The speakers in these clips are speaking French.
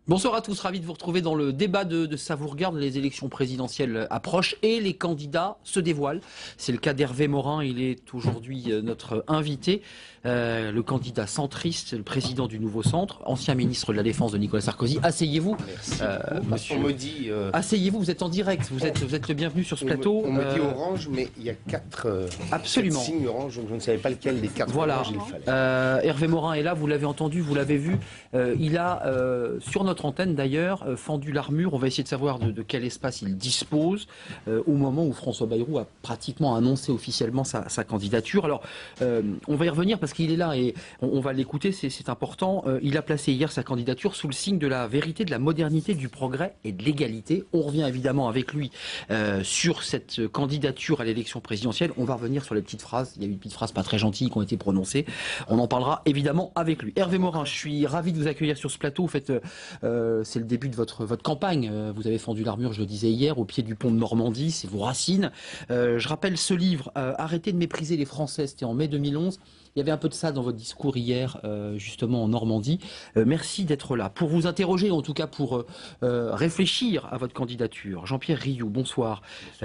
Bonsoir à tous, ravi de vous retrouver dans le débat de Ça vous regarde. Les élections présidentielles approchent et les candidats se dévoilent. C'est le cas d'Hervé Morin, il est aujourd'hui notre invité. Le candidat centriste, le président du Nouveau Centre, ancien ministre de la Défense de Nicolas Sarkozy. Asseyez-vous. Monsieur. On me dit... Asseyez-vous, vous êtes en direct, vous êtes le bienvenu sur ce plateau. On me dit orange, mais il y a quatre signes orange, donc je ne savais pas lequel des quatre oranges il fallait. Hervé Morin est là, vous l'avez entendu, vous l'avez vu. Il a, sur notre antenne d'ailleurs, fendu l'armure. On va essayer de savoir de quel espace il dispose au moment où François Bayrou a pratiquement annoncé officiellement sa candidature. Alors, on va y revenir parce qu'il est là et on va l'écouter, c'est important. Il a placé hier sa candidature sous le signe de la vérité, de la modernité, du progrès et de l'égalité. On revient évidemment avec lui sur cette candidature à l'élection présidentielle. On va revenir sur les petites phrases. Il y a eu des petites phrases pas très gentilles qui ont été prononcées. On en parlera évidemment avec lui. Hervé Morin, je suis ravi de vous accueillir sur ce plateau. Vous faites... c'est le début de votre campagne. Vous avez fendu l'armure, je le disais hier, au pied du pont de Normandie. C'est vos racines. Je rappelle ce livre, Arrêtez de mépriser les Français. C'était en mai 2011. Il y avait un peu de ça dans votre discours hier, justement en Normandie. Merci d'être là. Pour vous interroger, en tout cas pour réfléchir à votre candidature, Jean-Pierre Rioux, bonsoir.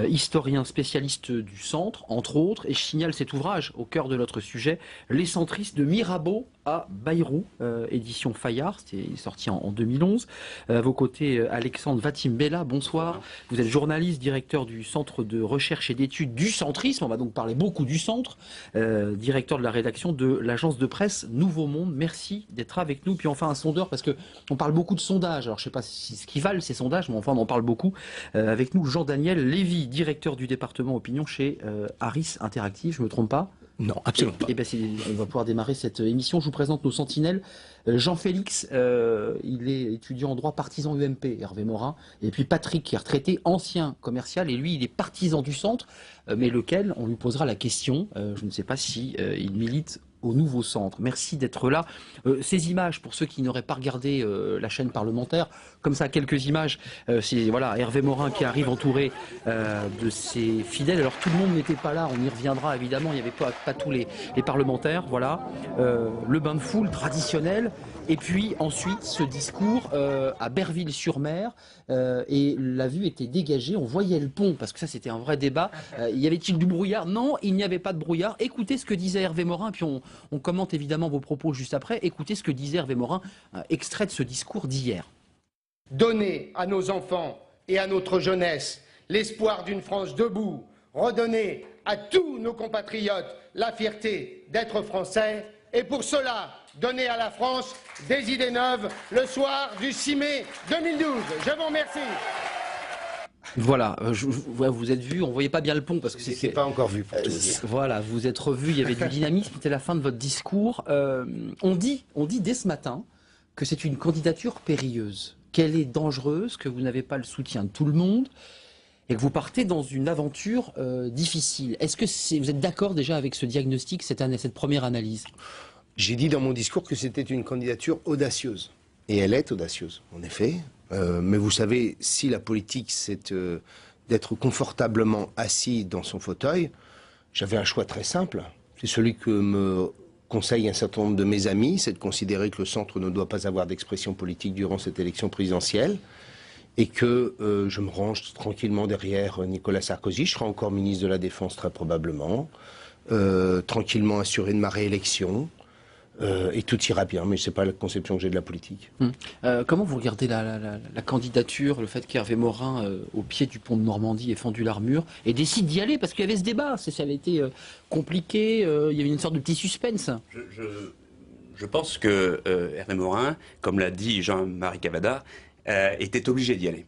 Historien spécialiste du centre, entre autres, et je signale cet ouvrage au cœur de notre sujet, Les centristes de Mirabeau à Bayrou, édition Fayard, c'était sorti en 2011. À vos côtés, Alexandre Vatimbella, bonsoir. Vous êtes journaliste, directeur du Centre de recherche et d'études du centrisme, on va donc parler beaucoup du centre, directeur de la rédaction de l'agence de presse Nouveau Monde. Merci d'être avec nous. Puis enfin un sondeur, parce que on parle beaucoup de sondages. Alors je ne sais pas ce qu'ils valent ces sondages, mais enfin on en parle beaucoup. Avec nous, Jean-Daniel Lévy, directeur du département opinion chez Harris Interactive, je ne me trompe pas? Non, absolument pas. Et ben on va pouvoir démarrer cette émission. Je vous présente nos sentinelles. Jean-Félix, il est étudiant en droit partisan UMP, Hervé Morin. Et puis Patrick, qui est retraité, ancien commercial. Et lui, il est partisan du centre, mais lequel, on lui posera la question. Je ne sais pas si il milite au Nouveau Centre. Merci d'être là. Ces images, pour ceux qui n'auraient pas regardé la chaîne parlementaire, comme ça, quelques images, c'est voilà, Hervé Morin qui arrive entouré de ses fidèles. Alors tout le monde n'était pas là, on y reviendra évidemment, il n'y avait pas tous les parlementaires, voilà. Le bain de foule traditionnel. Et puis ensuite, ce discours à Berville-sur-Mer, et la vue était dégagée, on voyait le pont, parce que ça c'était un vrai débat. Y avait-il du brouillard? Non, il n'y avait pas de brouillard. Écoutez ce que disait Hervé Morin, puis on commente évidemment vos propos juste après. Écoutez ce que disait Hervé Morin, extrait de ce discours d'hier. Donner à nos enfants et à notre jeunesse l'espoir d'une France debout, redonner à tous nos compatriotes la fierté d'être français, et pour cela, donner à la France des idées neuves le soir du 6 mai 2012. Je vous remercie. Voilà, vous êtes vu, on voyait pas bien le pont parce que c'est pas encore vu. Voilà, vous êtes revu, il y avait du dynamisme, c'était la fin de votre discours. On dit dès ce matin que c'est une candidature périlleuse, qu'elle est dangereuse, que vous n'avez pas le soutien de tout le monde et que vous partez dans une aventure difficile. Est-ce que vous êtes d'accord déjà avec ce diagnostic, cette première analyse? J'ai dit dans mon discours que c'était une candidature audacieuse. Et elle est audacieuse, en effet. Mais vous savez, si la politique, c'est d'être confortablement assis dans son fauteuil, j'avais un choix très simple. C'est celui que me conseillent un certain nombre de mes amis, c'est de considérer que le centre ne doit pas avoir d'expression politique durant cette élection présidentielle et que je me range tranquillement derrière Nicolas Sarkozy. Je serai encore ministre de la Défense très probablement, tranquillement assuré de ma réélection. Et tout ira bien, mais ce n'est pas la conception que j'ai de la politique. Comment vous regardez la candidature, le fait qu'Hervé Morin, au pied du pont de Normandie, ait fendu l'armure et décide d'y aller? Parce qu'il y avait ce débat, ça avait été compliqué, il y avait une sorte de petit suspense. Je pense que Hervé Morin, comme l'a dit Jean-Marie Cavada, était obligé d'y aller.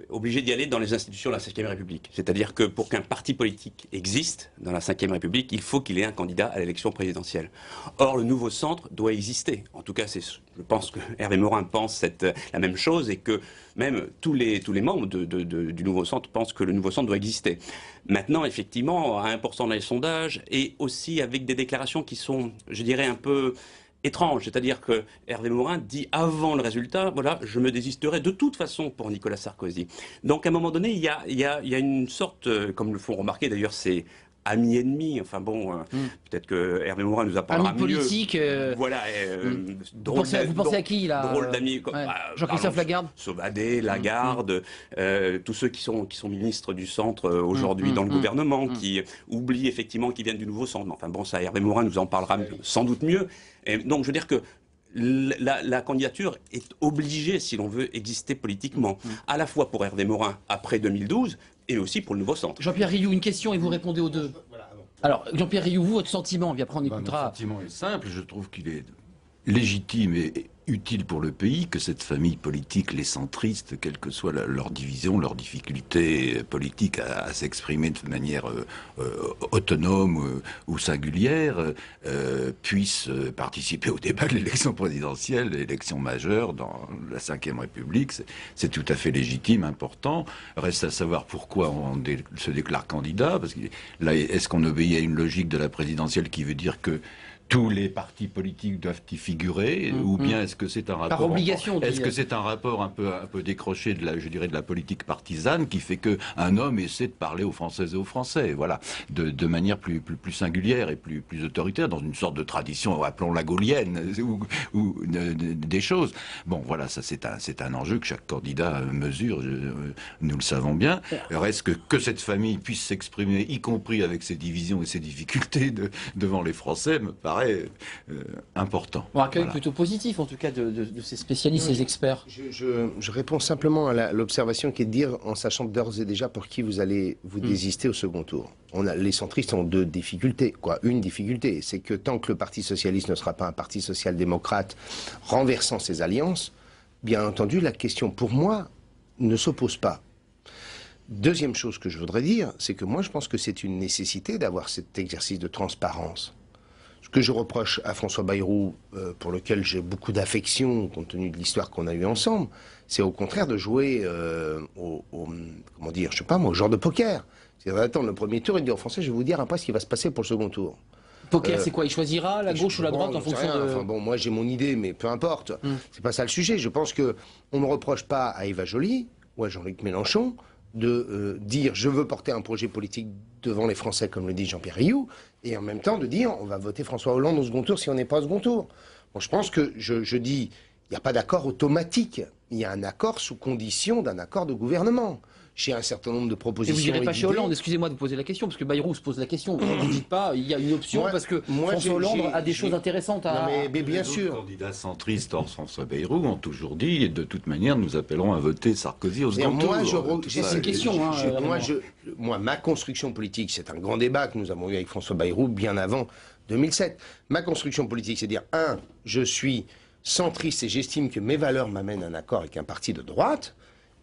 Obligé d'y aller dans les institutions de la Ve République. C'est-à-dire que pour qu'un parti politique existe dans la Ve République, il faut qu'il ait un candidat à l'élection présidentielle. Or, le Nouveau Centre doit exister. En tout cas, je pense que Hervé Morin pense la même chose et que même tous les membres du Nouveau Centre pensent que le Nouveau Centre doit exister. Maintenant, effectivement, à 1% dans les sondages et aussi avec des déclarations qui sont, je dirais, un peu étrange, c'est-à-dire que Hervé Morin dit avant le résultat, voilà, je me désisterai de toute façon pour Nicolas Sarkozy. Donc à un moment donné, il y a une sorte, comme le font remarquer d'ailleurs ces ami-ennemi. Enfin bon, peut-être que Hervé Morin nous apprendra ami mieux. politique. Voilà. Vous pensez à qui, là Drôle d'amis. Ouais. Jean-Christophe Lagarde. Sauvadet, Lagarde, tous ceux qui sont ministres du centre aujourd'hui dans le gouvernement, qui oublient effectivement qu'ils viennent du nouveau centre. Enfin bon, ça, Hervé Morin nous en parlera sans doute mieux. Et donc, je veux dire que la candidature est obligée, si l'on veut exister politiquement, à la fois pour Hervé Morin après 2012 et aussi pour le nouveau centre. Jean-Pierre Rioux, une question et vous répondez aux deux. Alors, Jean-Pierre Rioux, vous, votre sentiment, puis après on écoutera. Mon sentiment est simple, je trouve qu'il est légitime et utile pour le pays que cette famille politique, les centristes, quelle que soit leur division, leur difficulté politique à s'exprimer de manière autonome ou singulière, puissent participer au débat de l'élection présidentielle, l'élection majeure dans la Ve République. C'est tout à fait légitime, important. Reste à savoir pourquoi on se déclare candidat, parce que là, est-ce qu'on obéit à une logique de la présidentielle qui veut dire que tous les partis politiques doivent y figurer, ou bien est-ce que c'est un rapport par obligation, est-ce que c'est un rapport un peu décroché de la politique partisane qui fait que un homme essaie de parler aux Françaises et aux Français, voilà, de manière plus singulière et plus autoritaire, dans une sorte de tradition, appelons-la gaulienne, ou des choses. Bon, voilà, ça c'est un enjeu que chaque candidat mesure, nous le savons bien. Reste que cette famille puisse s'exprimer, y compris avec ses divisions et ses difficultés devant les Français, me paraît important. Un accueil plutôt positif, en tout cas, de ces spécialistes, ces experts. Je réponds simplement à l'observation qui est de dire, en sachant d'ores et déjà pour qui vous allez vous désister au second tour. Les centristes ont deux difficultés. Une difficulté, c'est que tant que le Parti socialiste ne sera pas un parti social-démocrate renversant ses alliances, bien entendu, la question, pour moi, ne s'oppose pas. Deuxième chose que je voudrais dire, c'est que moi, je pense que c'est une nécessité d'avoir cet exercice de transparence. Ce que je reproche à François Bayrou, pour lequel j'ai beaucoup d'affection, compte tenu de l'histoire qu'on a eue ensemble, c'est au contraire de jouer comment dire, je sais pas moi, au genre de poker. C'est-à-dire d'attendre le premier tour et de dire aux Français, je vais vous dire après ce qui va se passer pour le second tour. Poker, c'est quoi? Il choisira la gauche ou la droite en fonction de... Enfin bon, moi j'ai mon idée, mais peu importe. C'est pas ça le sujet. Je pense que on ne reproche pas à Eva Joly ou à Jean-Luc Mélenchon de dire je veux porter un projet politique devant les Français, comme le dit Jean-Pierre Rioux, et en même temps de dire on va voter François Hollande au second tour si on n'est pas au second tour. Bon, je pense que je dis il n'y a pas d'accord automatique. Il y a un accord sous condition d'un accord de gouvernement. J'ai un certain nombre de propositions. Et vous n'irez pas chez Hollande, excusez-moi de vous poser la question, parce que Bayrou se pose la question. Vous ne dites pas, il y a une option, parce que François Hollande a des choses intéressantes à... Non, mais bien sûr. Les candidats centristes hors François Bayrou ont toujours dit, et de toute manière, nous appellerons à voter Sarkozy au second tour. C'est une question. Moi, ma construction politique, c'est un grand débat que nous avons eu avec François Bayrou bien avant 2007. Ma construction politique, c'est dire, je suis centriste et j'estime que mes valeurs m'amènent à un accord avec un parti de droite.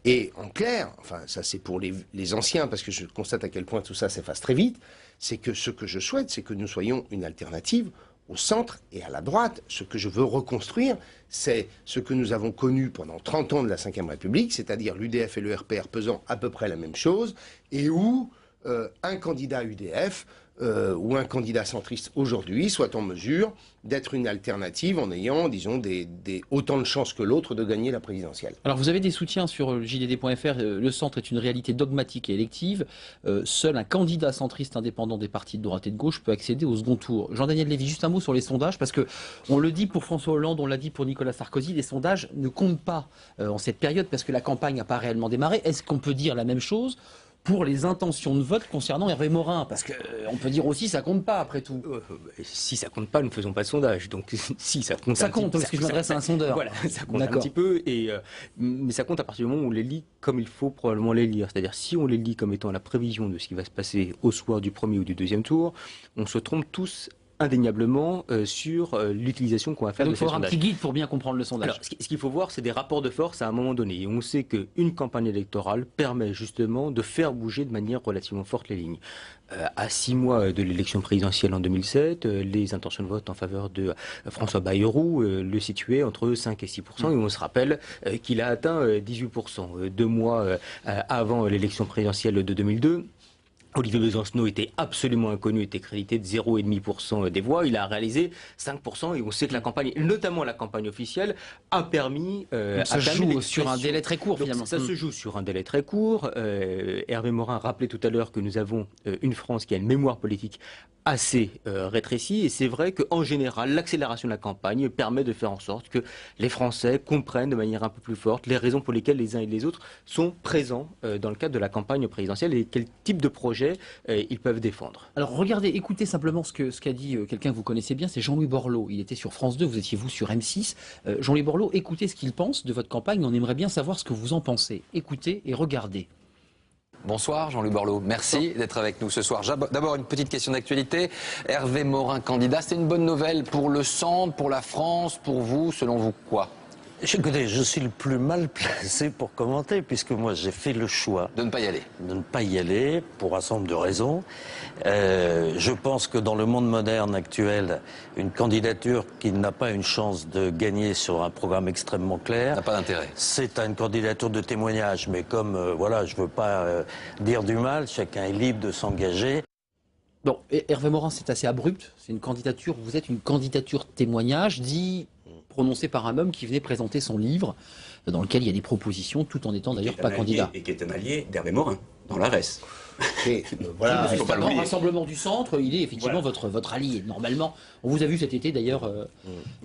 Et en clair, enfin ça c'est pour les anciens, parce que je constate à quel point tout ça s'efface très vite, c'est que ce que je souhaite, c'est que nous soyons une alternative au centre et à la droite. Ce que je veux reconstruire, c'est ce que nous avons connu pendant 30 ans de la Ve République, c'est-à-dire l'UDF et le RPR pesant à peu près la même chose, et où un candidat UDF ou un candidat centriste aujourd'hui soit en mesure d'être une alternative en ayant, disons, autant de chances que l'autre de gagner la présidentielle. Alors vous avez des soutiens sur JDD.fr, le centre est une réalité dogmatique et élective, seul un candidat centriste indépendant des partis de droite et de gauche peut accéder au second tour. Jean-Daniel Lévy, juste un mot sur les sondages, parce que on le dit pour François Hollande, on l'a dit pour Nicolas Sarkozy, les sondages ne comptent pas en cette période parce que la campagne n'a pas réellement démarré. Est-ce qu'on peut dire la même chose pour les intentions de vote concernant Hervé Morin? Parce qu'on peut dire aussi ça compte pas après tout. Si ça compte pas, nous ne faisons pas de sondage. Donc si ça compte, ça compte, parce que je m'adresse à un sondeur. Voilà, ça compte un petit peu, mais ça compte à partir du moment où on les lit comme il faut probablement les lire. C'est-à-dire si on les lit comme étant la prévision de ce qui va se passer au soir du premier ou du deuxième tour, on se trompe tous indéniablement sur l'utilisation qu'on va faire de ces sondages. Donc il faut avoir un petit guide pour bien comprendre le sondage. Alors, ce qu'il faut voir, c'est des rapports de force à un moment donné. Et on sait qu'une campagne électorale permet justement de faire bouger de manière relativement forte les lignes. À 6 mois de l'élection présidentielle en 2007, les intentions de vote en faveur de François Bayrou le situaient entre 5 et 6%. Et on se rappelle qu'il a atteint 18%. 2 mois avant l'élection présidentielle de 2002. Olivier Besancenot était absolument inconnu, était crédité de 0,5% des voix. Il a réalisé 5% et on sait que la campagne, notamment la campagne officielle, a permis... ça joue sur un délai très court, finalement. Ça se joue sur un délai très court. Hervé Morin rappelait tout à l'heure que nous avons une France qui a une mémoire politique assez rétrécie. Et c'est vrai qu'en général, l'accélération de la campagne permet de faire en sorte que les Français comprennent de manière un peu plus forte les raisons pour lesquelles les uns et les autres sont présents dans le cadre de la campagne présidentielle et quel type de projet ils peuvent défendre. Alors regardez, écoutez simplement ce qu'a dit quelqu'un que vous connaissez bien, c'est Jean-Louis Borloo. Il était sur France 2, vous étiez vous sur M6. Jean-Louis Borloo, écoutez ce qu'il pense de votre campagne, on aimerait bien savoir ce que vous en pensez. Écoutez et regardez. Bonsoir Jean-Louis Borloo, merci d'être avec nous ce soir. D'abord une petite question d'actualité. Hervé Morin candidat, c'est une bonne nouvelle pour le centre, pour la France, pour vous, selon vous quoi? Écoutez, je suis le plus mal placé pour commenter, puisque moi j'ai fait le choix de ne pas y aller. De ne pas y aller, pour un certain nombre de raisons. Je pense que dans le monde moderne actuel, une candidature qui n'a pas une chance de gagner sur un programme extrêmement clair... n'a pas d'intérêt. C'est une candidature de témoignage, mais comme, voilà, je ne veux pas dire du mal, chacun est libre de s'engager. Bon, Hervé Morin, c'est assez abrupt, c'est une candidature, vous êtes une candidature témoignage, prononcé par un homme qui venait présenter son livre, dans lequel il y a des propositions, tout en étant d'ailleurs pas candidat. Et qui est un allié d'Hervé Morin, dans l'ARES. Voilà, c'est un grand rassemblement du centre, il est effectivement votre allié. Normalement, on vous a vu cet été d'ailleurs.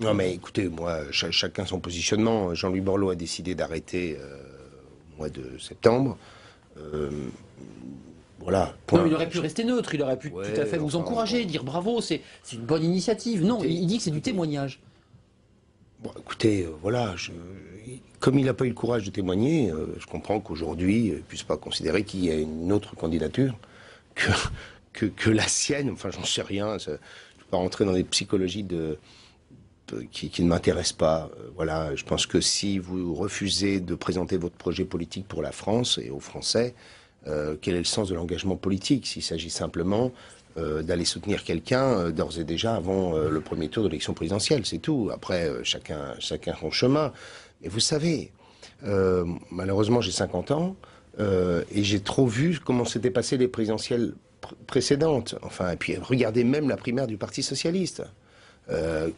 Non mais écoutez, moi, chacun son positionnement. Jean-Louis Borloo a décidé d'arrêter au mois de septembre. Voilà. Point. Non, il aurait pu rester neutre, il aurait pu tout à fait vous encourager, dire bravo, c'est une bonne initiative. Non, il dit que c'est du témoignage. Bon, écoutez, voilà, comme il n'a pas eu le courage de témoigner, je comprends qu'aujourd'hui, il ne puisse pas considérer qu'il y a une autre candidature que la sienne. Enfin, j'en sais rien. Je ne vais pas rentrer dans des psychologies qui ne m'intéressent pas. Voilà, je pense que si vous refusez de présenter votre projet politique pour la France et aux Français, quel est le sens de l'engagement politique s'il s'agit simplement d'aller soutenir quelqu'un d'ores et déjà avant le premier tour de l'élection présidentielle, c'est tout. Après, chacun son chemin. Mais vous savez, malheureusement, j'ai 50 ans et j'ai trop vu comment s'étaient passées les présidentielles précédentes. Enfin, et puis regardez même la primaire du Parti socialiste.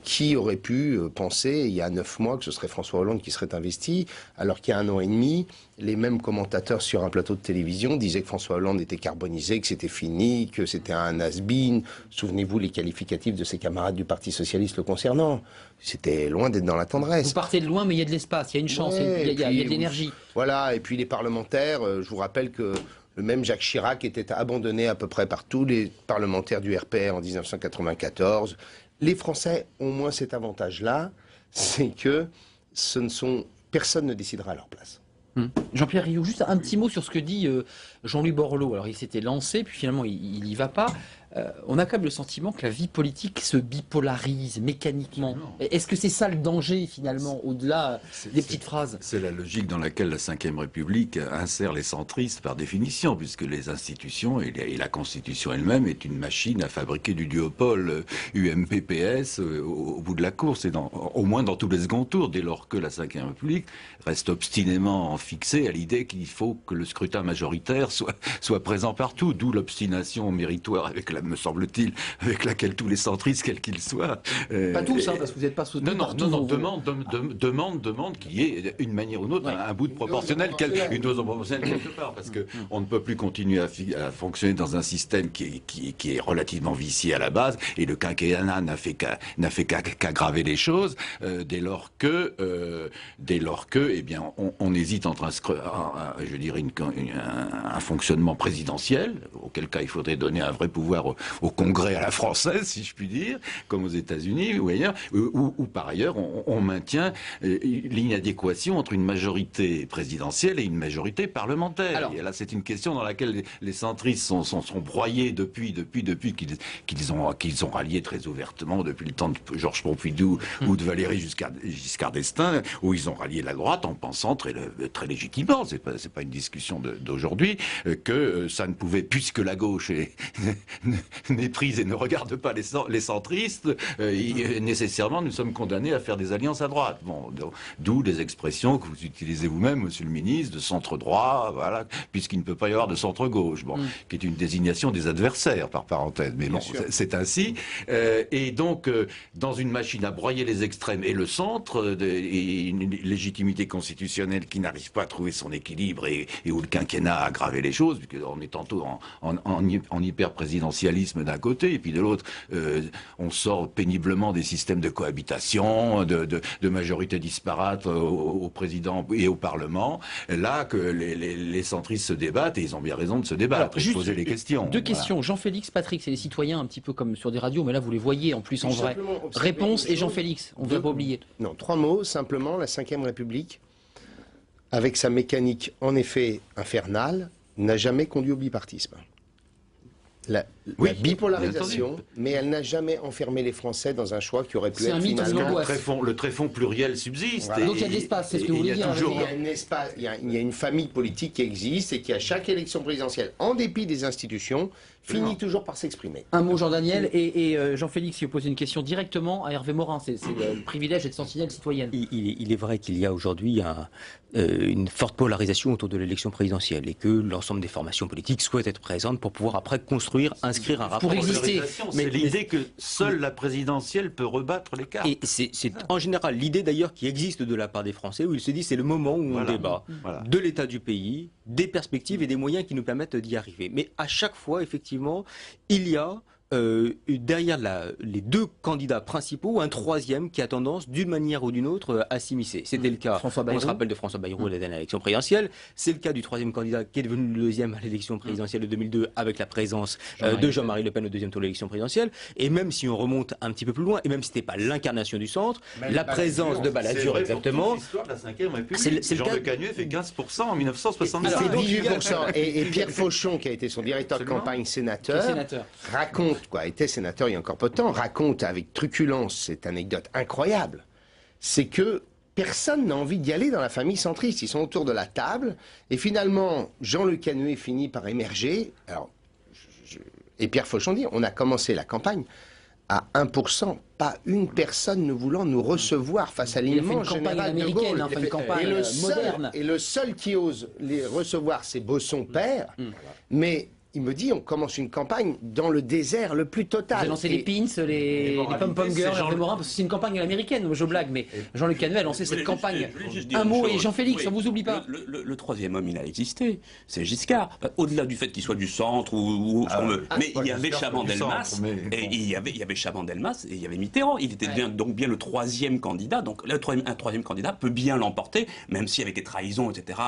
Qui aurait pu penser il y a 9 mois que ce serait François Hollande qui serait investi, alors qu'il y a 1 an et demi, les mêmes commentateurs sur un plateau de télévision disaient que François Hollande était carbonisé, que c'était fini, que c'était un has-been. Souvenez-vous les qualificatifs de ses camarades du Parti socialiste le concernant. C'était loin d'être dans la tendresse. Vous partez de loin, mais il y a de l'espace, il y a une chance, il y a de l'énergie. Voilà, et puis les parlementaires, je vous rappelle que le même Jacques Chirac était abandonné à peu près par tous les parlementaires du RPR en 1994. Les Français ont moins cet avantage-là, c'est que personne ne décidera à leur place. Jean-Pierre Rioux, juste un petit mot sur ce que dit Jean-Louis Borloo. Alors il s'était lancé, puis finalement il n'y va pas. On a quand même le sentiment que la vie politique se bipolarise mécaniquement. Est-ce que c'est ça le danger finalement, au-delà des petites phrases? C'est la logique dans laquelle la Ve République insère les centristes par définition, puisque les institutions et la Constitution elle-même est une machine à fabriquer du duopole UMP-PS au bout de la course, et au moins dans tous les seconds tours, dès lors que la Ve République reste obstinément fixée à l'idée qu'il faut que le scrutin majoritaire soit présent partout, d'où l'obstination méritoire me semble-t-il, avec laquelle tous les centristes, quels qu'ils soient... pas tous, parce que vous n'êtes pas soutenu partout. Non, demande qu'il y ait une manière ou une autre, un bout de proportionnel, une dose proportionnelle quelque part, parce qu'on ne peut plus continuer à fonctionner dans un système qui est relativement vicié à la base, et le quinquennat n'a fait qu'aggraver les choses, dès lors que, eh bien, on hésite entre je dirais un fonctionnement présidentiel, auquel cas il faudrait donner un vrai pouvoir au Congrès à la française, si je puis dire, comme aux États-Unis ou ailleurs, ou par ailleurs on maintient l'inadéquation entre une majorité présidentielle et une majorité parlementaire. Alors, et là, c'est une question dans laquelle les centristes sont broyés depuis qu'ils ont rallié très ouvertement depuis le temps de Georges Pompidou ou de Valéry Giscard d'Estaing, où ils ont rallié la droite en pensant très légitimement, c'est pas une discussion d'aujourd'hui, que ça ne pouvait, puisque la gauche méprise et ne regarde pas les centristes, nécessairement nous sommes condamnés à faire des alliances à droite. Bon, d'où les expressions que vous utilisez vous-même, monsieur le ministre, de centre-droit, voilà, puisqu'il ne peut pas y avoir de centre-gauche, bon, qui est une désignation des adversaires, par parenthèse. Mais bon, c'est ainsi. Et donc, dans une machine à broyer les extrêmes et le centre, et une légitimité constitutionnelle qui n'arrive pas à trouver son équilibre et où le quinquennat a aggravé les choses, puisqu'on est tantôt en hyper-présidentialisme d'un côté, et puis de l'autre, on sort péniblement des systèmes de cohabitation, de majorité disparate au président et au Parlement. Là, que les centristes se débattent, et ils ont bien raison de se débattre, et de poser les questions. Deux questions. Jean-Félix, Patrick, c'est les citoyens un petit peu comme sur des radios, mais là vous les voyez en plus en vrai. Réponse et Jean-Félix, on ne va pas oublier. Non, 3 mots, simplement, la Ve République, avec sa mécanique en effet infernale, n'a jamais conduit au bipartisme. La bipolarisation, mais elle n'a jamais enfermé les Français dans un choix qui aurait pu être finalement... Le tréfonds pluriel subsiste. Voilà. Donc il y a de l'espace, c'est ce que vous voulez dire. Il y a une famille politique qui existe et qui, à chaque élection présidentielle, en dépit des institutions, finit toujours par s'exprimer. Un mot, Jean-Daniel, et Jean-Félix qui pose une question directement à Hervé Morin. C'est le privilège d'être sentinelle citoyenne. Il est vrai qu'il y a aujourd'hui une forte polarisation autour de l'élection présidentielle et que l'ensemble des formations politiques souhaitent être présentes pour pouvoir après inscrire un rapport. Pour exister. Mais l'idée que seule la présidentielle peut rebattre les cartes. Et c'est en général l'idée d'ailleurs qui existe de la part des Français où ils se disent c'est le moment où on débat de l'état du pays, des perspectives et des moyens qui nous permettent d'y arriver. Mais à chaque fois, effectivement, il y a derrière les deux candidats principaux, un troisième qui a tendance, d'une manière ou d'une autre, à s'immiscer. C'était le cas, on se rappelle de François Bayrou à la dernière élection présidentielle. C'est le cas du troisième candidat qui est devenu le deuxième à l'élection présidentielle de 2002 avec la présence de Jean-Marie Le Pen au deuxième tour de l'élection présidentielle. Et même si on remonte un petit peu plus loin, et même si c'était pas l'incarnation du centre, la présence de Balladur, exactement. C'est l'histoire de la Ve République. Jean Le Canuet fait 15% en 1977. C'est 18%. Et Pierre Fauchon, qui a été son directeur de campagne sénateur, raconte, était sénateur il y a encore peu de temps, raconte avec truculence cette anecdote incroyable. C'est que personne n'a envie d'y aller dans la famille centriste. Ils sont autour de la table et finalement, Jean Le Canuet finit par émerger. Alors, et Pierre Fauchon dit, on a commencé la campagne à 1%, pas une personne ne voulant nous recevoir face à l'immense général de Gaulle. Une campagne moderne. Et le seul qui ose les recevoir, c'est Bosson père. Mais il me dit, on commence une campagne dans le désert le plus total. Vous avez lancé les pins, les pom-pom girls, Hervé Morin, parce que c'est une campagne américaine, je blague, mais Jean-Luc Canuet a lancé cette campagne. Un mot, et Jean-Félix, on vous oublie pas. Le troisième homme, il a existé, c'est Giscard. Au-delà du fait qu'il soit du centre, mais il y avait Chaban-Delmas, et il y avait Chaban-Delmas, et il y avait Mitterrand. Il était donc bien le troisième candidat, donc un troisième candidat peut bien l'emporter, même si avec les trahisons, etc.,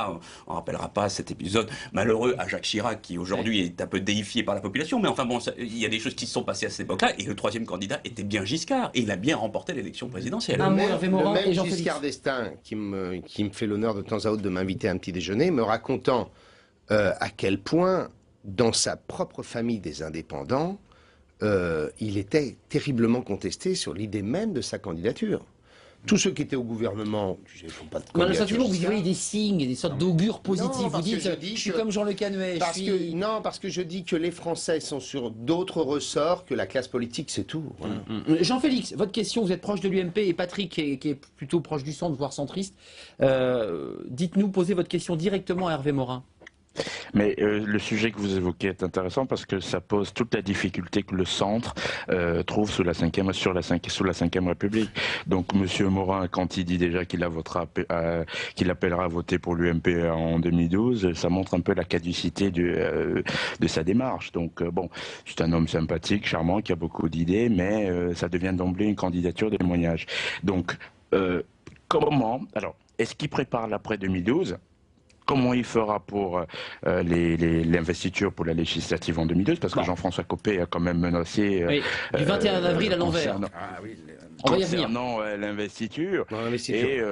on ne rappellera pas cet épisode malheureux à Jacques Chirac, qui aujourd'hui est un peu déifié par la population, mais enfin bon, il y a des choses qui se sont passées à cette époque-là, et le troisième candidat était bien Giscard, et il a bien remporté l'élection présidentielle. Un mot, Hervé Morin et Jean-Félix. Giscard d'Estaing, qui me fait l'honneur de temps à autre de m'inviter à un petit déjeuner, me racontant à quel point, dans sa propre famille des indépendants, il était terriblement contesté sur l'idée même de sa candidature. Tous ceux qui étaient au gouvernement, je ne pas de candidature. Vous voyez des signes, des sortes d'augures positifs. Vous dites, je suis comme Jean Le Canuet. Non, parce que je dis que les Français sont sur d'autres ressorts que la classe politique, c'est tout. Voilà. Jean-Félix, votre question, vous êtes proche de l'UMP et Patrick, qui est plutôt proche du centre, voire centriste. Dites-nous, posez votre question directement à Hervé Morin. Mais le sujet que vous évoquez est intéressant parce que ça pose toute la difficulté que le centre trouve sous la Ve République. Donc Monsieur Morin, quand il dit déjà qu'il appellera à voter pour l'UMP en 2012, ça montre un peu la caducité de sa démarche. Donc bon, c'est un homme sympathique, charmant, qui a beaucoup d'idées, mais ça devient d'emblée une candidature de témoignage. Donc comment, alors, est-ce qu'il prépare l'après 2012 ? Comment il fera pour l'investiture pour la législative en 2012 ? Parce que Jean-François Copé a quand même menacé... du 21 avril à l'envers. Concernant l'investiture. Et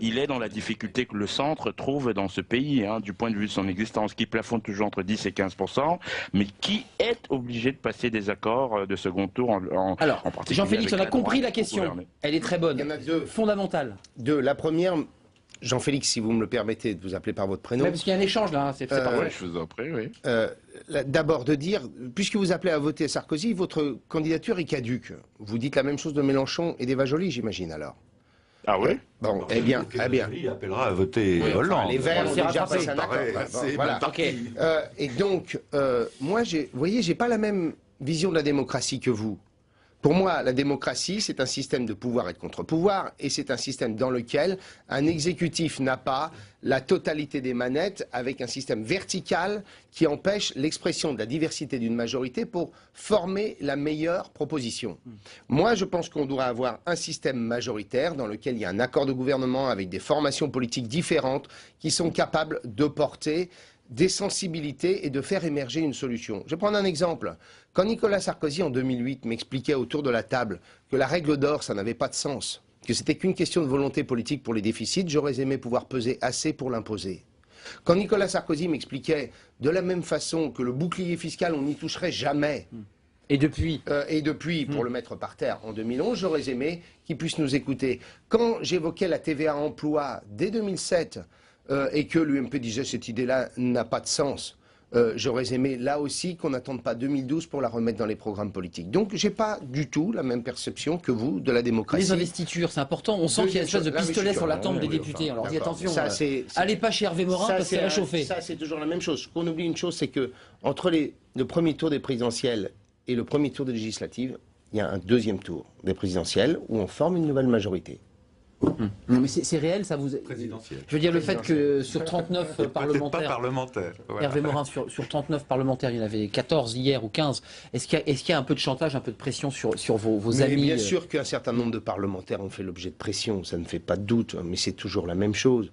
il est dans la difficulté que le centre trouve dans ce pays, du point de vue de son existence, qui plafonne toujours entre 10 et 15%, mais qui est obligé de passer des accords de second tour en particulier. Jean-Félix, on a compris la question. Elle est très bonne. Il y en a deux. Fondamentale. La première... Jean-Félix, si vous me le permettez de vous appeler par votre prénom. Ouais, parce qu'il y a un échange là, c'est parfait. Ouais, je vous en prie, oui. D'abord de dire, puisque vous appelez à voter Sarkozy, votre candidature est caduque. Vous dites la même chose de Mélenchon et d'Eva Joly, j'imagine alors. Ah ouais? Bon, eh bien. Il appellera à voter Hollande. Enfin, les Verts ont déjà passé un accord. C'est Voilà. mal parti. Et donc, moi, vous voyez, j'ai pas la même vision de la démocratie que vous. Pour moi, la démocratie, c'est un système de pouvoir et de contre-pouvoir, et c'est un système dans lequel un exécutif n'a pas la totalité des manettes, avec un système vertical qui empêche l'expression de la diversité d'une majorité pour former la meilleure proposition. Moi, je pense qu'on doit avoir un système majoritaire dans lequel il y a un accord de gouvernement avec des formations politiques différentes qui sont capables de porter des sensibilités et de faire émerger une solution. Je vais prendre un exemple. Quand Nicolas Sarkozy, en 2008, m'expliquait autour de la table que la règle d'or, ça n'avait pas de sens, que c'était qu'une question de volonté politique pour les déficits, j'aurais aimé pouvoir peser assez pour l'imposer. Quand Nicolas Sarkozy m'expliquait de la même façon que le bouclier fiscal, on n'y toucherait jamais. Et depuis pour le mettre par terre en 2011, j'aurais aimé qu'il puisse nous écouter. Quand j'évoquais la TVA emploi dès 2007, et que l'UMP disait cette idée-là n'a pas de sens. J'aurais aimé là aussi qu'on n'attende pas 2012 pour la remettre dans les programmes politiques. Donc j'ai pas du tout la même perception que vous de la démocratie. les investitures, c'est important. On sent qu'il y a une espèce de pistolet sur la tempe des députés. On leur dit attention, allez pas chez Hervé Morin parce que c'est réchauffé. Ça c'est toujours la même chose. Qu'on oublie une chose, c'est que entre le premier tour des présidentielles et le premier tour des législatives, il y a un deuxième tour des présidentielles où on forme une nouvelle majorité. Non mais c'est réel, ça vous... Présidentiel. Je veux dire, le fait que sur 39 parlementaires... Pas parlementaire. Voilà. Hervé Morin, sur 39 parlementaires, il y en avait 14 hier ou 15. Est-ce qu'il y a un peu de chantage, un peu de pression sur vos amis? Bien sûr qu'un certain nombre de parlementaires ont fait l'objet de pression, ça ne fait pas de doute, mais c'est toujours la même chose.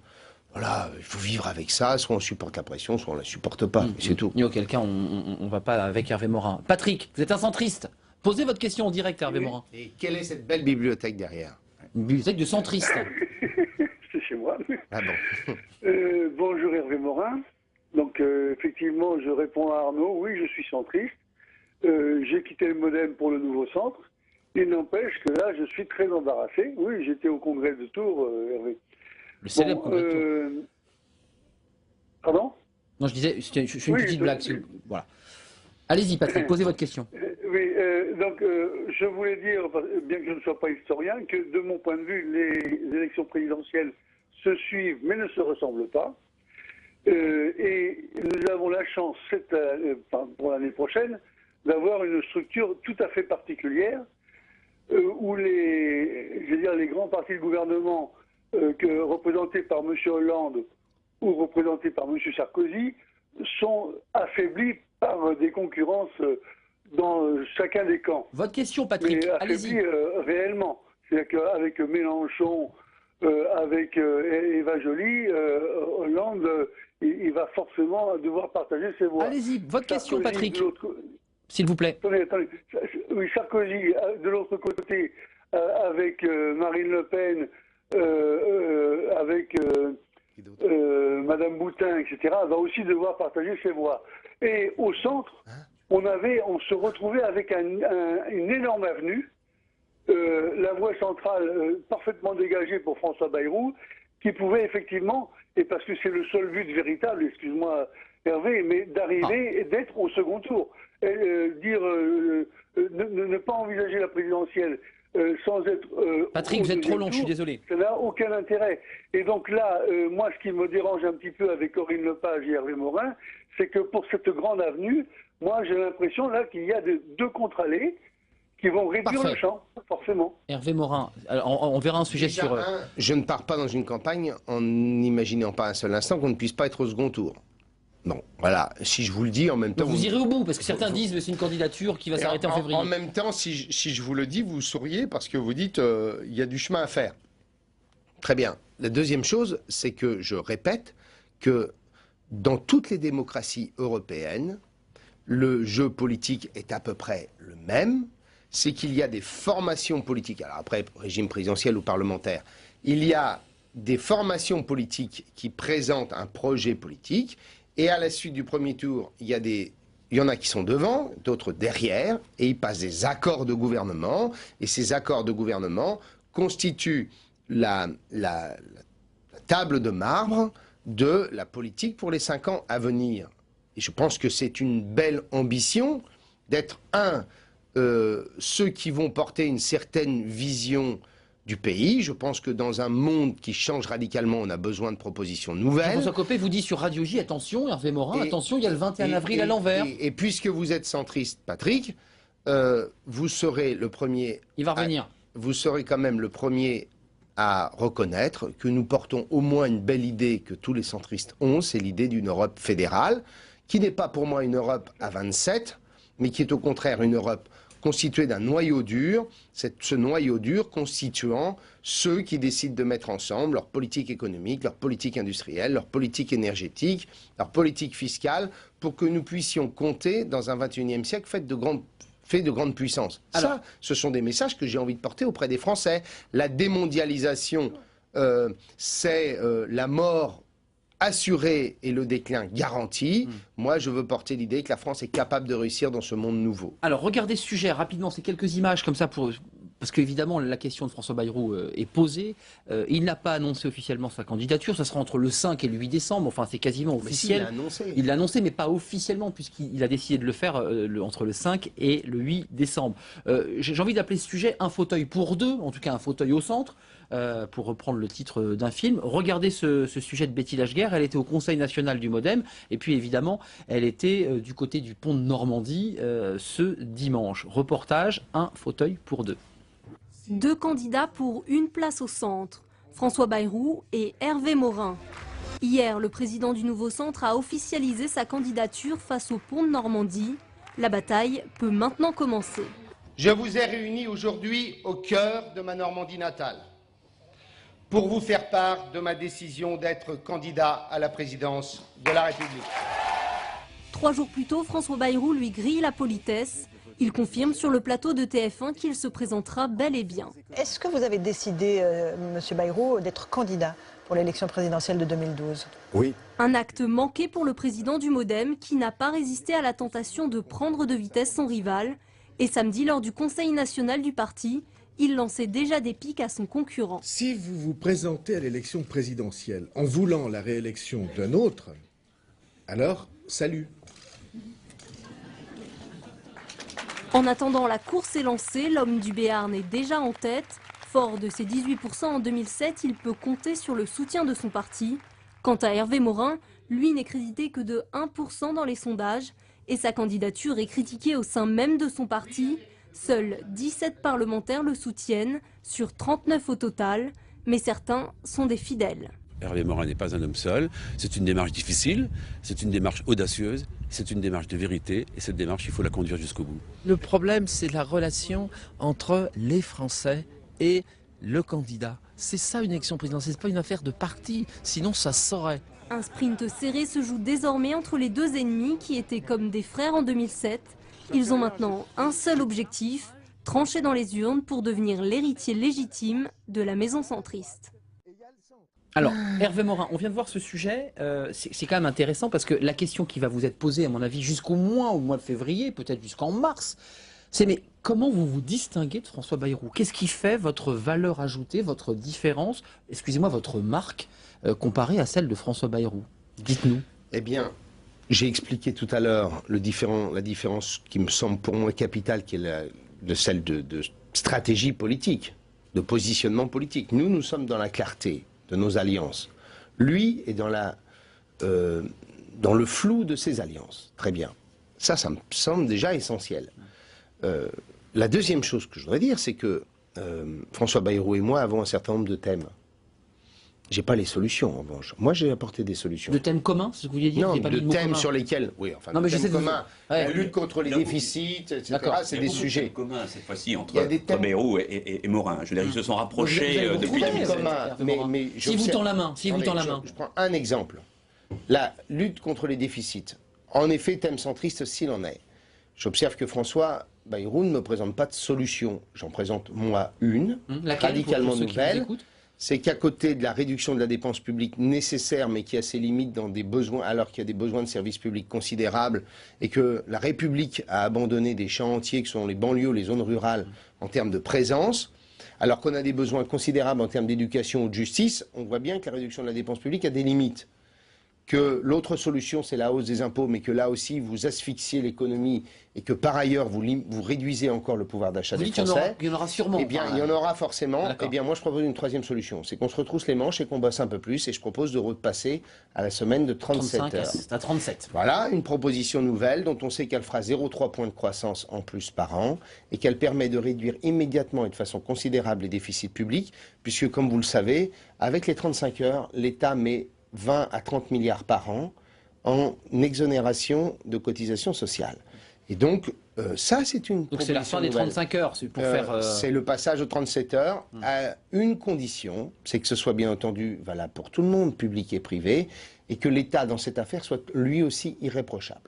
Voilà, il faut vivre avec ça, soit on supporte la pression, soit on la supporte pas, c'est tout. Et auquel cas, on ne va pas avec Hervé Morin. Patrick, vous êtes un centriste. Posez votre question en direct, Hervé Morin. Et quelle est cette belle bibliothèque derrière? Une bibliothèque de centristes. C'est chez moi. Ah bon. Bonjour Hervé Morin. Donc effectivement, je réponds à Arnaud. Oui, je suis centriste. J'ai quitté le Modem pour le nouveau centre. Il n'empêche que là, je suis très embarrassé. Oui, j'étais au congrès de Tours, Hervé. Le célèbre congrès de Tours. Pardon? Non, je disais, c'est une petite blague. Voilà. Allez-y, Patrick, posez votre question. Oui, donc je voulais dire, bien que je ne sois pas historien, que de mon point de vue, les élections présidentielles se suivent mais ne se ressemblent pas. Et nous avons la chance, pour l'année prochaine, d'avoir une structure tout à fait particulière où les grands partis de gouvernement représentés par M. Hollande ou représentés par M. Sarkozy sont affaiblis par des concurrences dans chacun des camps. Votre question, Patrick, allez-y. Réellement. C'est-à-dire qu'avec Mélenchon, avec Eva Joly, Hollande, il va forcément devoir partager ses voix. Allez-y, votre question, Patrick. S'il vous plaît. Attendez. Oui, Sarkozy, de l'autre côté, avec Marine Le Pen, avec Madame Boutin, etc., va aussi devoir partager ses voix. Et au centre, on se retrouvait avec une énorme avenue, la voie centrale parfaitement dégagée pour François Bayrou, qui pouvait effectivement, et parce que c'est le seul but véritable, excuse-moi Hervé, mais d'arriver et d'être au second tour. Ne pas envisager la présidentielle sans être... Patrick, vous êtes trop long, je suis désolé. Ça n'a aucun intérêt. Et donc là, moi, ce qui me dérange un petit peu avec Corinne Lepage et Hervé Morin, c'est que pour cette grande avenue, moi, j'ai l'impression là qu'il y a deux contre-allées qui vont réduire le champ, forcément. Hervé Morin, alors, on verra un sujet sur... Je ne pars pas dans une campagne en n'imaginant pas un seul instant qu'on ne puisse pas être au second tour. Bon, voilà, si je vous le dis en même temps... vous irez au bout, parce que certains disent que c'est une candidature qui va s'arrêter en février. En même temps, si je vous le dis, vous souriez parce que vous dites il y a du chemin à faire. Très bien. La deuxième chose, c'est que je répète que dans toutes les démocraties européennes, le jeu politique est à peu près le même. C'est qu'il y a des formations politiques, alors après, régime présidentiel ou parlementaire, il y a des formations politiques qui présentent un projet politique, et à la suite du premier tour, il y en a qui sont devant, d'autres derrière, et ils passent des accords de gouvernement, et ces accords de gouvernement constituent la table de marbre de la politique pour les 5 ans à venir. Et je pense que c'est une belle ambition d'être, ceux qui vont porter une certaine vision du pays. Je pense que dans un monde qui change radicalement, on a besoin de propositions nouvelles. Jean-François Copé vous dit sur Radio J, attention, Hervé Morin, attention, il y a le 21 avril à l'envers. Et puisque vous êtes centriste, Patrick, vous serez le premier... Il va revenir. Vous serez quand même le premier à reconnaître que nous portons au moins une belle idée que tous les centristes ont, c'est l'idée d'une Europe fédérale, qui n'est pas pour moi une Europe à 27, mais qui est au contraire une Europe constituée d'un noyau dur, ce noyau dur constituant ceux qui décident de mettre ensemble leur politique économique, leur politique industrielle, leur politique énergétique, leur politique fiscale, pour que nous puissions compter dans un 21e siècle fait de grandes puissances. Alors, ça, ce sont des messages que j'ai envie de porter auprès des Français. La démondialisation, c'est la mort assurée et le déclin garanti. Moi, je veux porter l'idée que la France est capable de réussir dans ce monde nouveau. Alors, regardez ce sujet rapidement, c'est quelques images comme ça pour... Parce qu'évidemment, la question de François Bayrou est posée. Il n'a pas annoncé officiellement sa candidature. Ça sera entre le 5 et le 8 décembre. Enfin, c'est quasiment officiel. Mais si, il l'a annoncé. Il l'a annoncé, mais pas officiellement, puisqu'il a décidé de le faire entre le 5 et le 8 décembre. J'ai envie d'appeler ce sujet un fauteuil pour deux, en tout cas un fauteuil au centre, pour reprendre le titre d'un film. Regardez ce sujet de Betty Lachguer. Elle était au Conseil national du Modem. Et puis, évidemment, elle était du côté du pont de Normandie ce dimanche. Reportage, un fauteuil pour deux. 2 candidats pour une place au centre, François Bayrou et Hervé Morin. Hier, le président du nouveau centre a officialisé sa candidature face au pont de Normandie. La bataille peut maintenant commencer. Je vous ai réunis aujourd'hui au cœur de ma Normandie natale pour vous faire part de ma décision d'être candidat à la présidence de la République. 3 jours plus tôt, François Bayrou lui grille la politesse. Il confirme sur le plateau de TF1 qu'il se présentera bel et bien. Est-ce que vous avez décidé, Monsieur Bayrou, d'être candidat pour l'élection présidentielle de 2012 ? Oui. Un acte manqué pour le président du Modem qui n'a pas résisté à la tentation de prendre de vitesse son rival. Et samedi, lors du Conseil national du parti, il lançait déjà des piques à son concurrent. Si vous vous présentez à l'élection présidentielle en voulant la réélection d'un autre, alors salut. En attendant, la course est lancée, l'homme du Béarn est déjà en tête. Fort de ses 18% en 2007, il peut compter sur le soutien de son parti. Quant à Hervé Morin, lui n'est crédité que de 1% dans les sondages et sa candidature est critiquée au sein même de son parti. Seuls 17 parlementaires le soutiennent, sur 39 au total, mais certains sont des fidèles. Hervé Morin n'est pas un homme seul, c'est une démarche difficile, c'est une démarche audacieuse, c'est une démarche de vérité, et cette démarche, il faut la conduire jusqu'au bout. Le problème, c'est la relation entre les Français et le candidat. C'est ça une élection présidentielle, c'est pas une affaire de parti, sinon ça saurait. Un sprint serré se joue désormais entre les deux ennemis qui étaient comme des frères en 2007. Ils ont maintenant un seul objectif, trancher dans les urnes pour devenir l'héritier légitime de la maison centriste. Alors, Hervé Morin, on vient de voir ce sujet, c'est quand même intéressant parce que la question qui va vous être posée, à mon avis, jusqu'au mois de février, peut-être jusqu'en mars, c'est mais comment vous vous distinguez de François Bayrou? Qu'est-ce qui fait votre valeur ajoutée, votre différence, excusez-moi, votre marque, comparée à celle de François Bayrou? Dites-nous. Eh bien, j'ai expliqué tout à l'heure la différence qui me semble pour moi capitale, qui est celle de stratégie politique, de positionnement politique. Nous sommes dans la clarté de nos alliances. Lui est dans le flou de ses alliances. Très bien. Ça me semble déjà essentiel. La deuxième chose que je voudrais dire, c'est que François Bayrou et moi avons un certain nombre de thèmes. J'ai pas les solutions, en revanche. Moi, j'ai apporté des solutions. De thèmes communs, c'est ce que vous vouliez dire? Non, de thèmes sur lesquels... Oui, enfin, non, mais de thèmes communs. Ouais. La lutte contre les déficits, etc. C'est des sujets communs, cette fois-ci, entre Bayrou et Morin. Je veux dire, ils se sont rapprochés depuis 2007. Mais si vous tend la main, Je prends un exemple. La lutte contre les déficits. En effet, thème centriste s'il en est. J'observe que François Bayrou ne me présente pas de solution. J'en présente, moi, une, radicalement nouvelle. C'est qu'à côté de la réduction de la dépense publique nécessaire, mais qui a ses limites dans des besoins, alors qu'il y a des besoins de services publics considérables, et que la République a abandonné des champs entiers, que sont les banlieues, les zones rurales, en termes de présence, alors qu'on a des besoins considérables en termes d'éducation ou de justice, on voit bien que la réduction de la dépense publique a des limites. Que l'autre solution, c'est la hausse des impôts, mais que là aussi, vous asphyxiez l'économie et que par ailleurs, vous réduisez encore le pouvoir d'achat des Français. Il y en aura sûrement. Eh bien, il y en aura forcément. Eh bien, moi, je propose une troisième solution. C'est qu'on se retrousse les manches et qu'on bosse un peu plus. Et je propose de repasser à la semaine de 37 heures. À 37. Voilà, une proposition nouvelle dont on sait qu'elle fera 0,3 points de croissance en plus par an et qu'elle permet de réduire immédiatement et de façon considérable les déficits publics, puisque, comme vous le savez, avec les 35 heures, l'État met 20 à 30 milliards par an en exonération de cotisations sociales. Et donc, ça, c'est une Donc c'est la fin des 35 heures, c'est pour faire... C'est le passage aux 37 heures à une condition, c'est que ce soit bien entendu valable pour tout le monde, public et privé, et que l'État, dans cette affaire, soit lui aussi irréprochable.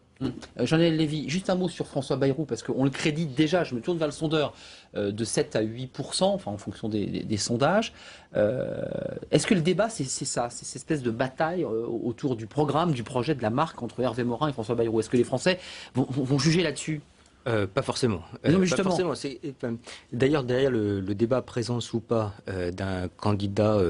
Jean-Noël Lévy, juste un mot sur François Bayrou, parce qu'on le crédite déjà, je me tourne vers le sondeur, de 7 à 8%, enfin en fonction des sondages. Est-ce que le débat, c'est ça, c'est cette espèce de bataille autour du programme, du projet, de la marque entre Hervé Morin et François Bayrou? Est-ce que les Français vont juger là-dessus? Pas forcément. Non, mais justement. Pas forcément. D'ailleurs, derrière le débat présence ou pas d'un candidat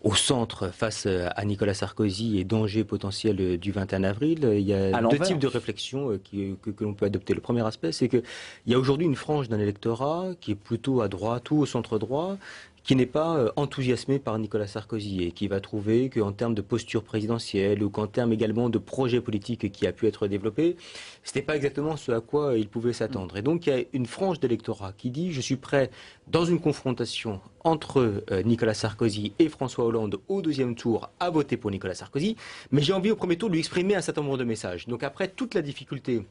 au centre face à Nicolas Sarkozy et danger potentiel du 21 avril, il y a deux types de réflexions que l'on peut adopter. Le premier aspect, c'est qu'il y a aujourd'hui une frange d'un électorat qui est plutôt à droite ou au centre droit, qui n'est pas enthousiasmé par Nicolas Sarkozy et qui va trouver qu'en termes de posture présidentielle ou qu'en termes également de projet politique qui a pu être développé, ce n'était pas exactement ce à quoi il pouvait s'attendre. Et donc il y a une frange d'électorat qui dit « je suis prêt dans une confrontation entre Nicolas Sarkozy et François Hollande au deuxième tour à voter pour Nicolas Sarkozy, mais j'ai envie au premier tour de lui exprimer un certain nombre de messages ». Donc après, toute la difficulté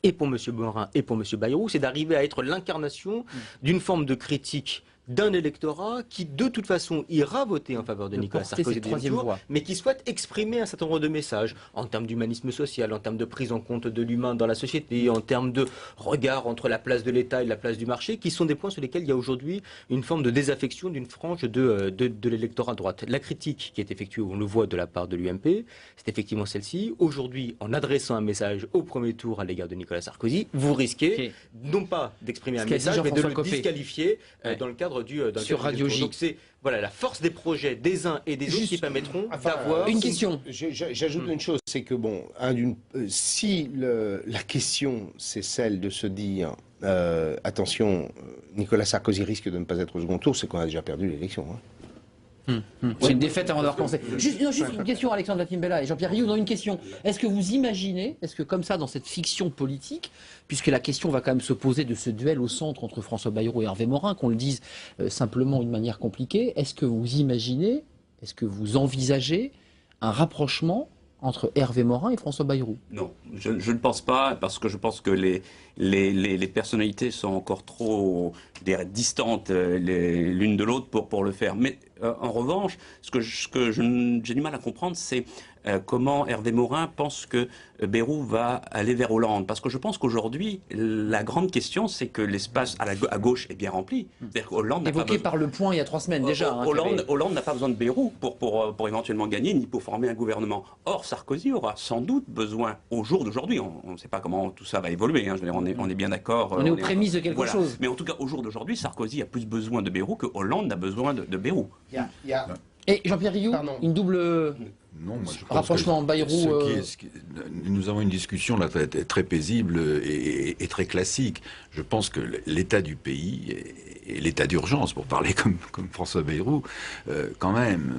et pour M. Morin et pour M. Bayrou, c'est d'arriver à être l'incarnation d'une forme de critique d'un électorat qui, de toute façon, ira voter en faveur de Nicolas Sarkozy, mais qui souhaite exprimer un certain nombre de messages en termes d'humanisme social, en termes de prise en compte de l'humain dans la société, en termes de regard entre la place de l'État et la place du marché, qui sont des points sur lesquels il y a aujourd'hui une forme de désaffection d'une frange de l'électorat de droite. La critique qui est effectuée, on le voit de la part de l'UMP, c'est effectivement celle-ci. Aujourd'hui, en adressant un message au premier tour à l'égard de Nicolas Sarkozy, vous risquez non pas d'exprimer un message, mais de le disqualifier dans le cadre sur Radio J. Donc c'est la force des projets des uns et des autres qui permettront d'avoir une question. J'ajoute une chose, c'est que bon, si la question c'est celle de se dire attention, Nicolas Sarkozy risque de ne pas être au second tour, c'est qu'on a déjà perdu l'élection. C'est une défaite avant d'avoir commencé. Juste une question, Alexandre Latimbella et Jean-Pierre Rioux, une question. Est-ce que vous imaginez, est-ce que comme ça, dans cette fiction politique, puisque la question va quand même se poser de ce duel au centre entre François Bayrou et Hervé Morin, qu'on le dise simplement d'une manière compliquée, est-ce que vous imaginez, est-ce que vous envisagez un rapprochement entre Hervé Morin et François Bayrou? Non, je ne pense pas, parce que je pense que les personnalités sont encore trop distantes l'une de l'autre pour le faire. Mais en revanche, ce que j'ai du mal à comprendre, c'est comment Hervé Morin pense que Bayrou va aller vers Hollande. Parce que je pense qu'aujourd'hui, la grande question, c'est que l'espace à gauche est bien rempli. Évoqué par Le Point il y a 3 semaines déjà. Hollande n'a pas besoin de Bayrou pour éventuellement gagner, ni pour former un gouvernement. Or, Sarkozy aura sans doute besoin, au jour d'aujourd'hui, on ne sait pas comment tout ça va évoluer, hein, je veux dire, on est bien d'accord. On est aux prémices de quelque chose. Mais en tout cas, au jour d'aujourd'hui, Sarkozy a plus besoin de Bayrou que Hollande n'a besoin de Bayrou. Et Jean-Pierre Rioux, une double... Non, moi, je rapprochement Bayrou. Nous avons une discussion là très paisible et très classique. Je pense que l'état du pays et l'état d'urgence, pour parler comme François Bayrou, quand même,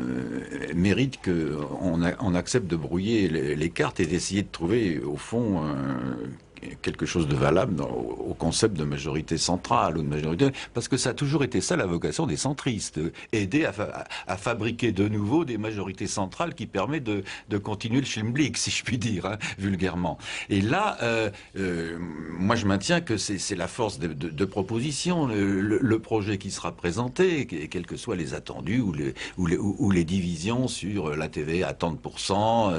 mérite qu'on accepte de brouiller les cartes et d'essayer de trouver, au fond, quelque chose de valable au concept de majorité centrale ou de majorité, parce que ça a toujours été ça la vocation des centristes, aider à fabriquer de nouveau des majorités centrales qui permettent de continuer le Schlimblick, si je puis dire, hein, vulgairement. Et là, moi je maintiens que c'est la force de proposition, le projet qui sera présenté, quels que soient les attendus ou les divisions sur la TVA à tant de pourcents,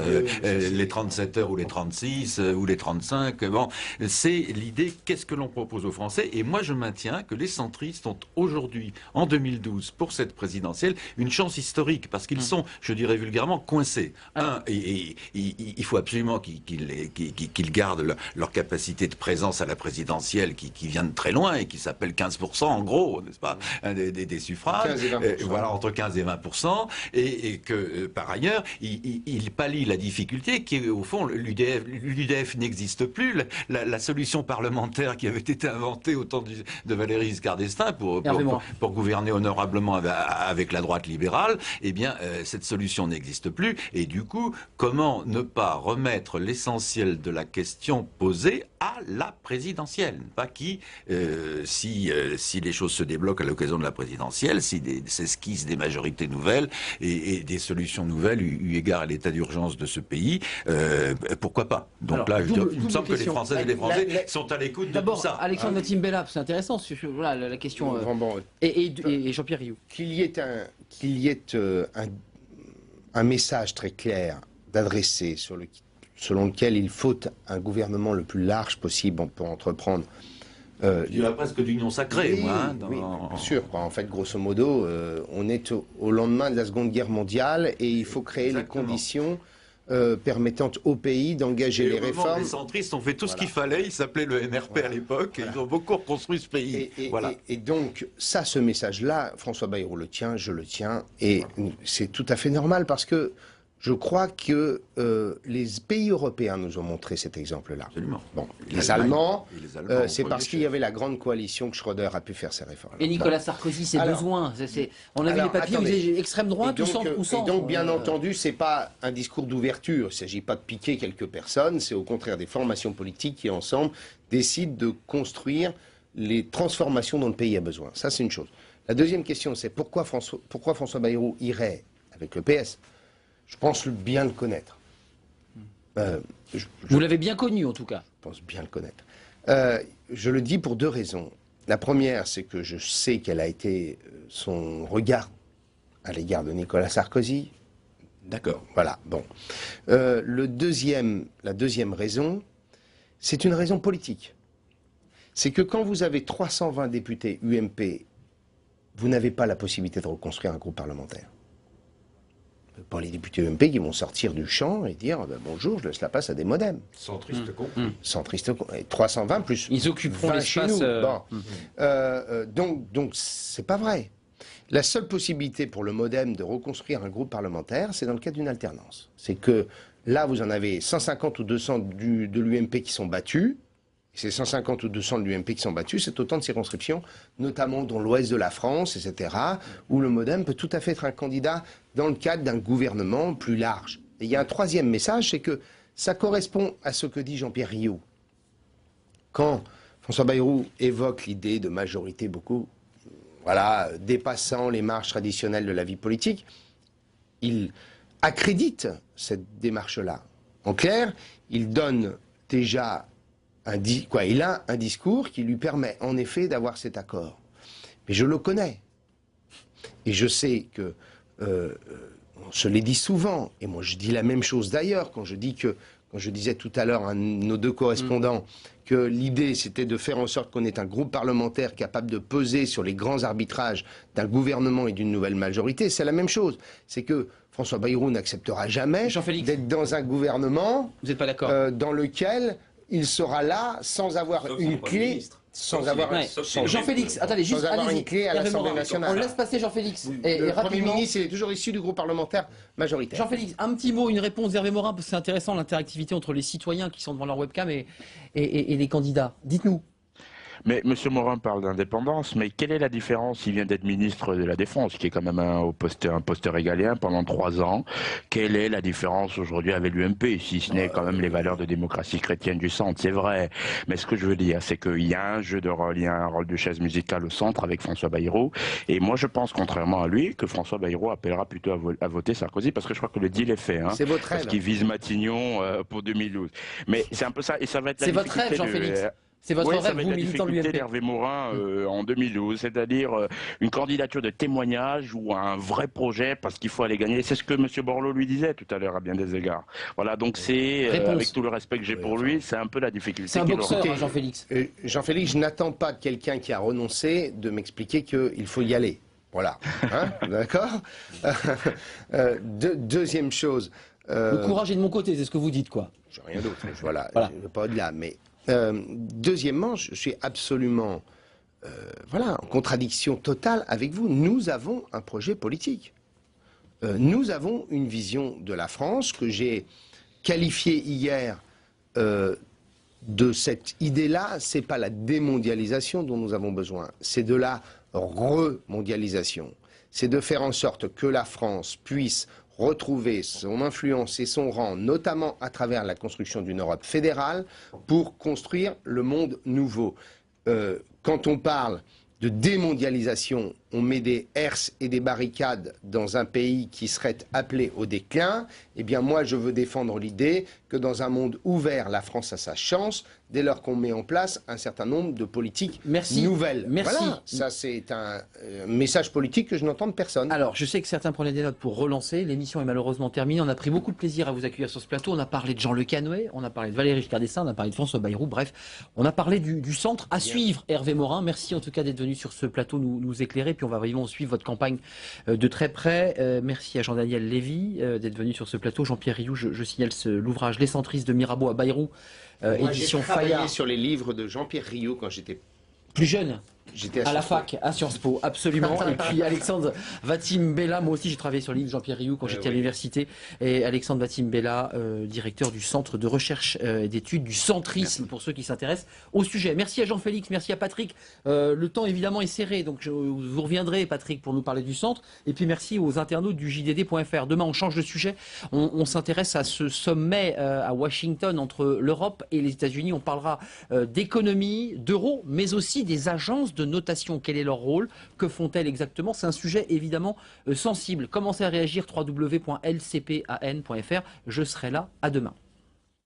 les 37 heures ou les 36 ou les 35, bon. C'est l'idée qu'est-ce que l'on propose aux Français. Et moi, je maintiens que les centristes ont aujourd'hui, en 2012, pour cette présidentielle, une chance historique parce qu'ils sont, je dirais vulgairement, coincés. Et il faut absolument qu'ils gardent leur capacité de présence à la présidentielle qui vient de très loin et qui s'appelle 15% en gros, n'est-ce pas, des suffrages. 15 et 20%. Voilà, entre 15 et 20%. Et que, par ailleurs, il pallie la difficulté qui est, au fond, l'UDF n'existe plus. La solution parlementaire qui avait été inventée au temps de Valéry Giscard d'Estaing pour gouverner honorablement avec la droite libérale, eh bien, cette solution n'existe plus. Et du coup, comment ne pas remettre l'essentiel de la question posée à la présidentielle, pas qui, si les choses se débloquent à l'occasion de la présidentielle, si s'esquissent des majorités nouvelles et des solutions nouvelles eu égard à l'état d'urgence de ce pays, pourquoi pas. Donc là, il me semble que les Françaises et les Français sont à l'écoute de tout ça. D'abord, Alexandre Timbella, c'est intéressant, voilà, la question. Et Jean-Pierre Rioux. Qu'il y ait un message très clair d'adresser selon lequel il faut un gouvernement le plus large possible pour entreprendre. Je dirais presque d'union sacrée, moi. Oui, bien sûr. En fait, grosso modo, on est au lendemain de la Seconde Guerre mondiale et il faut créer les conditions permettant au pays d'engager les réformes. Les centristes ont fait tout ce qu'il fallait. Ils s'appelaient le MRP à l'époque. Et ils ont beaucoup reconstruit ce pays. Et donc, ce message-là, François Bayrou le tient, je le tiens. Et c'est tout à fait normal parce que je crois que les pays européens nous ont montré cet exemple-là. Absolument. Bon, les Allemands, c'est parce qu'il y avait la grande coalition que Schröder a pu faire ces réformes. Et Nicolas Sarkozy, ses besoins. On a vu les papiers, vous avez extrême droite ou centre. Et donc, bien entendu, c'est pas un discours d'ouverture. Il ne s'agit pas de piquer quelques personnes. C'est au contraire des formations politiques qui, ensemble, décident de construire les transformations dont le pays a besoin. Ça, c'est une chose. La deuxième question, c'est pourquoi François Bayrou irait avec le PS. Je pense bien le connaître. Vous l'avez bien connu, en tout cas. Je pense bien le connaître. Je le dis pour deux raisons. La première, c'est que je sais quel a été son regard à l'égard de Nicolas Sarkozy. D'accord. Voilà, bon. La deuxième raison, c'est une raison politique. C'est que quand vous avez 320 députés UMP, vous n'avez pas la possibilité de reconstruire un groupe parlementaire. Pas les députés UMP qui vont sortir du champ et dire bonjour, je laisse la place à des modems. Centristes compris. Centristes compris. 320 plus. Ils occuperont l'espace. Donc c'est pas vrai. La seule possibilité pour le modem de reconstruire un groupe parlementaire, c'est dans le cadre d'une alternance. C'est que là, vous en avez 150 ou 200 de l'UMP qui sont battus. Ces 150 ou 200 de l'UMP qui sont battus, c'est autant de circonscriptions, notamment dans l'ouest de la France, etc., où le MoDem peut tout à fait être un candidat dans le cadre d'un gouvernement plus large. Et il y a un troisième message, c'est que ça correspond à ce que dit Jean-Pierre Rioux. Quand François Bayrou évoque l'idée de majorité beaucoup, dépassant les marges traditionnelles de la vie politique, il accrédite cette démarche-là. En clair, il donne déjà il a un discours qui lui permet en effet d'avoir cet accord. Mais je le connais. Et je sais que, on se l'est dit souvent, et moi je dis la même chose d'ailleurs, quand je disais tout à l'heure à nos deux correspondants que l'idée c'était de faire en sorte qu'on ait un groupe parlementaire capable de peser sur les grands arbitrages d'un gouvernement et d'une nouvelle majorité, c'est la même chose. C'est que François Bayrou n'acceptera jamais d'être dans un gouvernement dans lequel il sera là sans avoir une clé, Jean-Félix, attendez, juste une clé à l'Assemblée nationale. On laisse passer Jean-Félix. Le Premier ministre, il est toujours issu du groupe parlementaire majoritaire. Jean-Félix, un petit mot, une réponse d'Hervé Morin, parce que c'est intéressant l'interactivité entre les citoyens qui sont devant leur webcam et les candidats. Dites-nous. Mais M. Morin parle d'indépendance, mais quelle est la différence? Il vient d'être ministre de la Défense, qui est quand même un poste régalien pendant 3 ans. Quelle est la différence aujourd'hui avec l'UMP, si ce n'est quand même les valeurs de démocratie chrétienne du centre? C'est vrai. Mais ce que je veux dire, c'est qu'il y a un jeu de rôle, il y a un rôle de chaise musicale au centre avec François Bayrou. Et moi, je pense, contrairement à lui, que François Bayrou appellera plutôt à voter Sarkozy, parce que je crois que le deal est fait. C'est votre rêve. Parce qu'il vise Matignon pour 2012. Mais c'est un peu ça, et ça va être la C'est votre rêve, Jean-Félix. C'est votre Oui, ça rêve, va être vous, la militant de difficulté l'UMP. d'Hervé Morin en 2012, c'est-à-dire une candidature de témoignage ou un vrai projet parce qu'il faut aller gagner. C'est ce que M. Borloo lui disait tout à l'heure à bien des égards. Voilà, donc c'est, avec tout le respect que j'ai pour lui, c'est un peu la difficulté. C'est un boxeur, Écoutez, hein, Jean-Félix. Jean-Félix, je n'attends pas de quelqu'un qui a renoncé de m'expliquer qu'il faut y aller. Voilà. Hein, d'accord. Deuxième chose. Le courage est de mon côté, c'est ce que vous dites, quoi. J'ai rien d'autre. Voilà. Je ne vais pas au-delà. Mais deuxièmement, je suis absolument en contradiction totale avec vous. Nous avons un projet politique. Nous avons une vision de la France que j'ai qualifiée hier de cette idée-là. C'est pas la démondialisation dont nous avons besoin, c'est de la remondialisation. C'est de faire en sorte que la France puisse retrouver son influence et son rang, notamment à travers la construction d'une Europe fédérale, pour construire le monde nouveau. Quand on parle de démondialisation, on met des herses et des barricades dans un pays qui serait appelé au déclin. Eh bien, moi, je veux défendre l'idée que dans un monde ouvert, la France a sa chance dès lors qu'on met en place un certain nombre de politiques nouvelles. Merci. Voilà, ça, c'est un message politique que je n'entends de personne. Alors, je sais que certains prenaient des notes pour relancer. L'émission est malheureusement terminée. On a pris beaucoup de plaisir à vous accueillir sur ce plateau. On a parlé de Jean Le Canoë, on a parlé de Valéry Giscard d'Estaing, on a parlé de François Bayrou. Bref, on a parlé du centre à suivre. Hervé Morin, merci en tout cas d'être venu sur ce plateau nous éclairer. Puis on va vraiment suivre votre campagne de très près. Merci à Jean-Daniel Lévy d'être venu sur ce plateau. Jean-Pierre Rioux, je signale l'ouvrage Les centristes de Mirabeau à Bayrou, édition J'ai travaillé Fayard. sur les livres de Jean-Pierre Rioux quand j'étais Plus jeune. J'étais à la fac, à Sciences Po, absolument. Et puis Alexandre Vatim-Bella, moi aussi j'ai travaillé sur le livre Jean-Pierre Rioux quand j'étais à l'université. Et Alexandre Vatim-Bella, directeur du Centre de recherche et d'études du centrisme, pour ceux qui s'intéressent au sujet. Merci à Jean-Félix, merci à Patrick. Le temps évidemment est serré, donc vous reviendrez Patrick pour nous parler du centre. Et puis merci aux internautes du JDD.fr. Demain on change de sujet, on s'intéresse à ce sommet à Washington entre l'Europe et les États-Unis. On parlera d'économie, d'euros, mais aussi des agences de notation. Quel est leur rôle? Que font-elles exactement? C'est un sujet évidemment sensible. Commencez à réagir, www.lcpan.fr. Je serai là à demain.